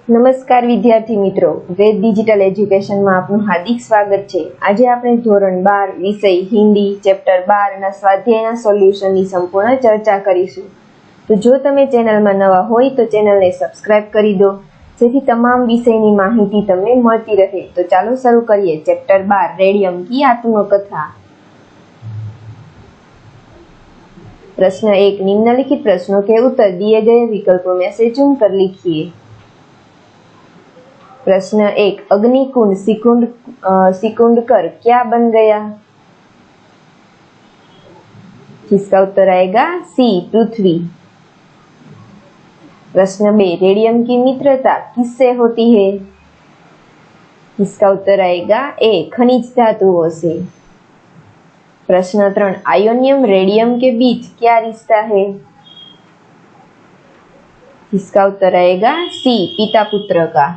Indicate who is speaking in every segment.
Speaker 1: नमस्कार विद्यार्थी मित्रों, वेद डिजिटल एज्युकेशन में आपनु हार्दिक स्वागत है। आज આપણે ધોરણ 12 વિષય હિન્દી ચેપ્ટર 12 ના સ્વાધ્યાયના સોલ્યુશનની સંપૂર્ણ ચર્ચા કરીશું। તો જો તમે ચેનલમાં નવા હોય તો ચેનલને સબસ્ક્રાઇબ કરી દો જેથી તમામ વિષયની માહિતી તમને મળતી રહે। તો ચાલો શરૂ કરીએ। ચેપ્ટર 12 રેડિયમ की आत्मकथा। प्रश्न 1, निम्नलिखित प्रश्नों के उत्तर दिए गए विकल्पों में से चुनकर लिखिए। प्रश्न 1, अग्निकुंड सिकुंडकर क्या बन गया? जिसका उत्तर आएगा सी, पृथ्वी। प्रश्न 2, रेडियम की मित्रता किससे होती है? जिसका उत्तर आएगा ए, खनिज धातुओं से। प्रश्न 3, आयोनियम रेडियम के बीच क्या रिश्ता है? जिसका उत्तर आएगा सी, पिता पुत्र का।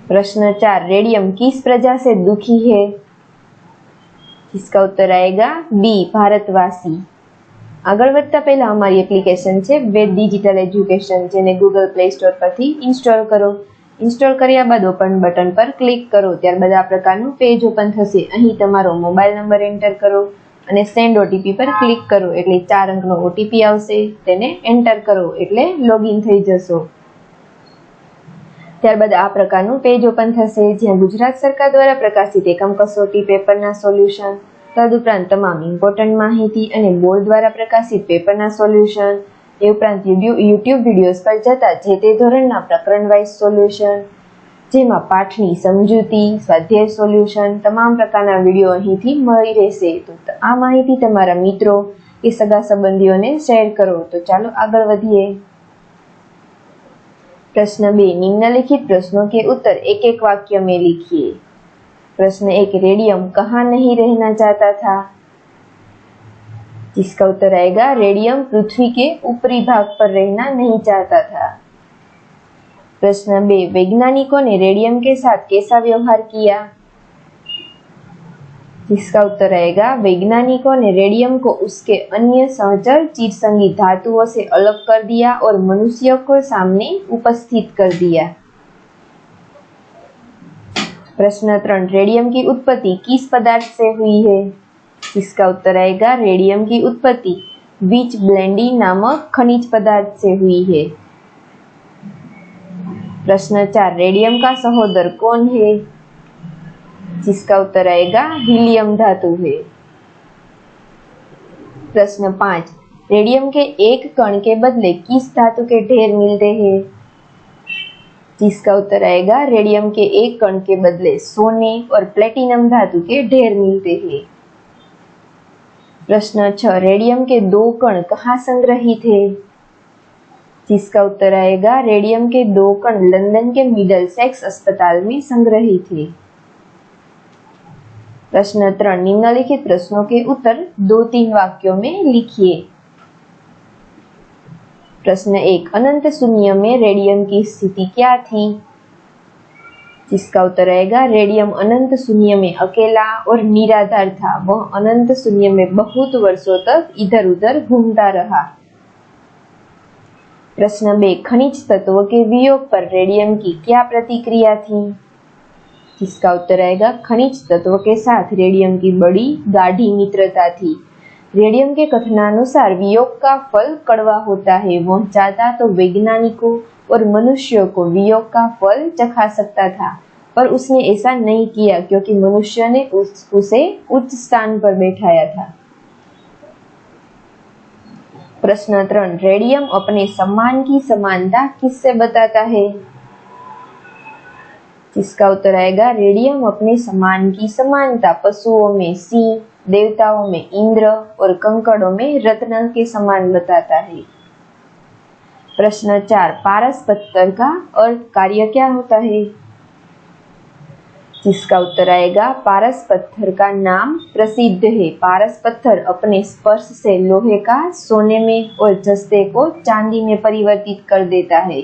Speaker 1: प्रश्न 4, रेडियम किस प्रजा से दुखी है? जिसका उत्तर आएगा बी, भारतवासी। आगळ वधता पहला हमारी एप्लिकेशन है वेद डिजिटल एज्युकेशन, जेने गूगल प्ले स्टोर परथी इंस्टॉल करो। इंस्टॉल कर्या बाद ओपन बटन पर क्लिक करो, त्यारबाद आ प्रकारनुं पेज ओपन थशे। અહીં તમારો મોબાઈલ નંબર એન્ટર કરો અને સેન્ડ ઓટીપી પર ક્લિક કરો એટલે 4 અંકનો ઓટીપી આવશે, તેને એન્ટર કરો એટલે લોગિન થઈ જશો। ત્યારબાદ આ પ્રકારનું પેજ ઓપન થશે જ્યાં ગુજરાત સરકાર દ્વારા પ્રકાશિત એકમ કસોટી પેપરના સોલ્યુશન, તદુપરાંત તમામ ઇમ્પોર્ટન્ટ માહિતી અને બોર્ડ દ્વારા પ્રકાશિત પેપરના સોલ્યુશન, એ ઉપરાંત યુટ્યુબ વિડીયોઝ પર જતા જે તે ધોરણના પ્રકરણ વાઇઝ સોલ્યુશન, જેમાં પાઠની સમજૂતી, સ્વાધ્યાય સોલ્યુશન, તમામ પ્રકારના વિડીયો અહીંથી મળી રહેશે। તો આ માહિતી તમારા મિત્રો કે સગા સંબંધીઓને શેર કરો। તો ચાલો આગળ વધીએ। प्रश्न 2, निम्नलिखित प्रश्नों के उत्तर एक एक वाक्य में लिखिए। प्रश्न 1, रेडियम कहाँ नहीं रहना चाहता था? जिसका उत्तर आएगा रेडियम पृथ्वी के ऊपरी भाग पर रहना नहीं चाहता था। प्रश्न 2, वैज्ञानिकों ने रेडियम के साथ कैसा व्यवहार किया? जिसका उत्तर आएगा वैज्ञानिकों ने रेडियम को उसके अन्य सहचर चिरसंगी धातुओं से अलग कर दिया और मनुष्यों को सामने उपस्थित कर दिया। प्रश्न 3, रेडियम की उत्पत्ति किस पदार्थ से हुई है? जिसका उत्तर आएगा रेडियम की उत्पत्ति बीच ब्लेंडी नामक खनिज पदार्थ से हुई है। प्रश्न 4, रेडियम का सहोदर कौन है? जिसका उत्तर आएगा हीलियम धातु है। प्रश्न 5, रेडियम के एक कण के बदले किस धातु के ढेर मिलते हैं? जिसका उत्तर आएगा रेडियम के एक कण के बदले सोने और प्लेटिनम धातु के ढेर मिलते हैं। प्रश्न 6, रेडियम के 2 कण कहाँ संग्रहित है? जिसका उत्तर आएगा रेडियम के 2 कण लंदन के मिडलसेक्स अस्पताल में संग्रहित है। प्रश्न 3, निम्नलिखित प्रश्नों के उत्तर 2-3 वाक्यों में लिखिए। प्रश्न 1, अनंत शून्य में रेडियम की स्थिति क्या थी? जिसका उत्तर आएगा रेडियम अनंत शून्य में अकेला और निराधार था। वह अनंत शून्य में बहुत वर्षों तक इधर उधर घूमता रहा। प्रश्न 2, खनिज तत्वों के वियोग पर रेडियम की क्या प्रतिक्रिया थी? जिसका उत्तर आएगा खनिज तत्वों के साथ रेडियम की बड़ी गाढ़ी मित्रता थी। रेडियम के कथनानुसार वियोग का फल कड़वा होता है। वह चाहता तो वैज्ञानिकों और मनुष्यों को वियोग का फल चखा सकता था, पर उसने ऐसा नहीं किया क्योंकि मनुष्य ने उसे उच्च स्थान पर बैठाया था। प्रश्न 3, रेडियम अपने सम्मान की समानता किससे बताता है? जिसका उत्तर आएगा रेडियम अपने सम्मान की समानता पशुओं में सिंह, देवताओं में इंद्र और कंकड़ों में रत्न के समान बताता है। प्रश्न 4, पारस पत्थर का अर्थ कार्य क्या होता है? जिसका उत्तर आएगा पारस पत्थर का नाम प्रसिद्ध है। पारस पत्थर अपने स्पर्श से लोहे का सोने में और जस्ते को चांदी में परिवर्तित कर देता है।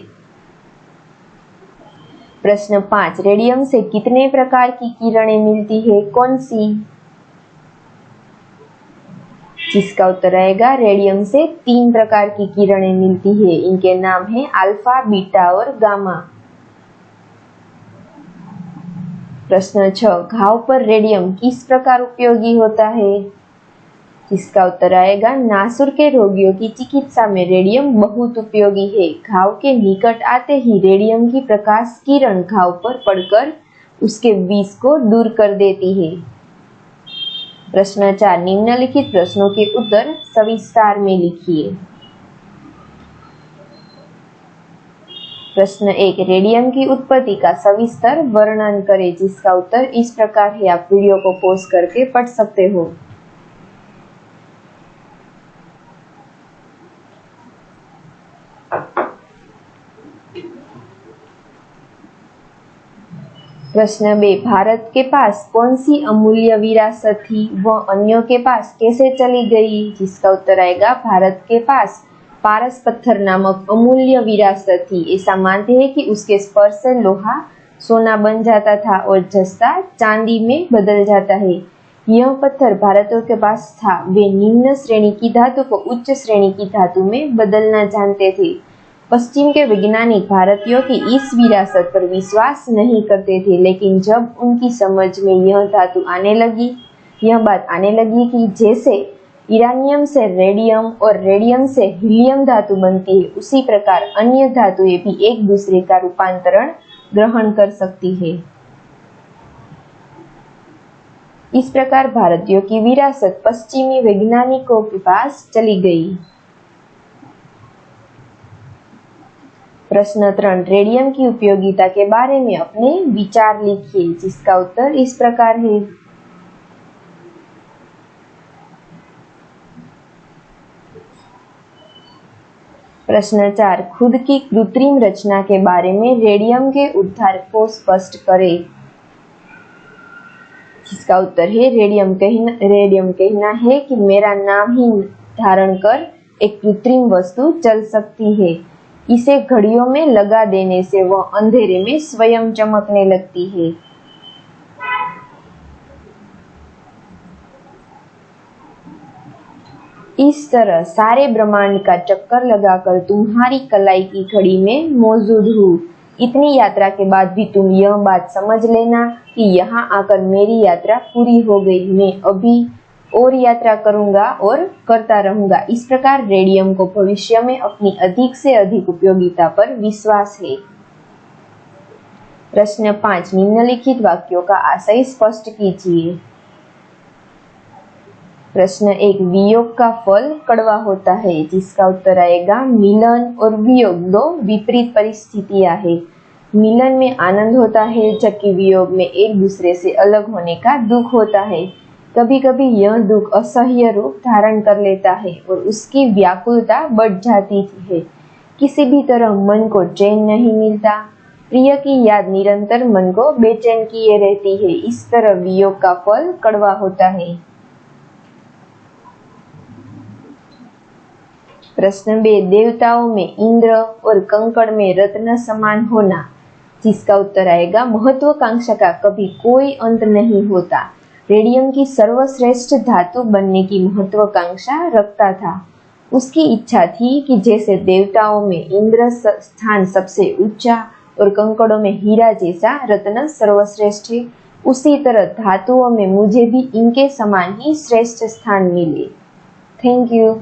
Speaker 1: प्रश्न 5, रेडियम से कितने प्रकार की किरणें मिलती है? कौन सी? जिसका उत्तर आएगा रेडियम से 3 प्रकार की किरणें मिलती है। इनके नाम है अल्फा, बीटा और गामा। प्रश्न 6, घाव पर रेडियम किस प्रकार उपयोगी होता है? जिसका उत्तर आएगा नासूर के रोगियों की चिकित्सा में रेडियम बहुत उपयोगी है। घाव के निकट आते ही रेडियम की प्रकाश किरण घाव पर पड़कर उसके विष को दूर कर देती है। प्रश्न 4, निम्नलिखित प्रश्नों के उत्तर सविस्तार में लिखिए। प्रश्न 1, रेडियम की उत्पत्ति का सविस्तर वर्णन करें। जिसका उत्तर इस प्रकार है, आप वीडियो को पॉज करके पढ़ सकते हो। प्रश्न 2, भारत के पास कौन सी अमूल्य विरासत थी, वह अन्यों के पास कैसे चली गई? जिसका उत्तर आएगा भारत के पास पारस पत्थर नामक अमूल्य विरासत थी। ऐसा मानते हैं कि उसके स्पर्श से लोहा सोना बन जाता था और जस्ता चांदी में बदल जाता है। यह पत्थर भारतीयों के पास था। वे निम्न श्रेणी की धातु को उच्च श्रेणी की धातु में बदलना जानते थे। पश्चिम के वैज्ञानिक भारतीयों की इस विरासत पर विश्वास नहीं करते थे, लेकिन जब उनकी समझ में यह बात आने लगी कि जैसे यूरेनियम से रेडियम और रेडियम से हीलियम धातु बनती है, उसी प्रकार अन्य धातुएं भी एक दूसरे का रूपांतरण ग्रहण कर सकती है। इस प्रकार भारतीयों की विरासत पश्चिमी वैज्ञानिकों के पास चली गई। प्रश्न 3, रेडियम की उपयोगिता के बारे में अपने विचार लिखिए। जिसका उत्तर इस प्रकार है। प्रश्न 4, खुद की कृत्रिम रचना के बारे में रेडियम के उद्धार को स्पष्ट करें। जिसका उत्तर है रेडियम कहना है कि मेरा नाम ही धारण कर एक कृत्रिम वस्तु चल सकती है। इसे घड़ियों में लगा देने से वह अंधेरे में स्वयं चमकने लगती है। इस तरह सारे ब्रह्मांड का चक्कर लगाकर तुम्हारी कलाई की घड़ी में मौजूद हूँ। इतनी यात्रा के बाद भी तुम यह बात समझ लेना कि यहाँ आकर मेरी यात्रा पूरी हो गई। मैं अभी और यात्रा करूंगा और करता रहूंगा। इस प्रकार रेडियम को भविष्य में अपनी अधिक से अधिक उपयोगिता पर विश्वास है। प्रश्न 5, निम्नलिखित वाक्यों का आशय स्पष्ट कीजिए। प्रश्न 1, वियोग का फल कड़वा होता है। जिसका उत्तर आएगा मिलन और वियोग दो विपरीत परिस्थितियां है। मिलन में आनंद होता है, जबकि वियोग में एक दूसरे से अलग होने का दुख होता है। कभी कभी यह दुख असह्य रूप धारण कर लेता है और उसकी व्याकुलता बढ़ जाती है। किसी भी तरह मन को चैन नहीं मिलता। प्रिय की याद निरंतर मन को बेचैन किए रहती है। इस तरह वियोग का फल कड़वा होता है। प्रश्न 2, देवताओं में इंद्र और कंकड़ में रत्न समान होना। जिसका उत्तर आएगा महत्वाकांक्षा का कभी कोई अंत नहीं होता। रेडियम की सर्वश्रेष्ठ धातु बनने की महत्वाकांक्षा रखता था। उसकी इच्छा थी कि जैसे देवताओं में इंद्र स्थान सबसे ऊंचा और कंकड़ों में हीरा जैसा रत्न सर्वश्रेष्ठ है, उसी तरह धातुओं में मुझे भी इनके समान ही श्रेष्ठ स्थान मिले। Thank you.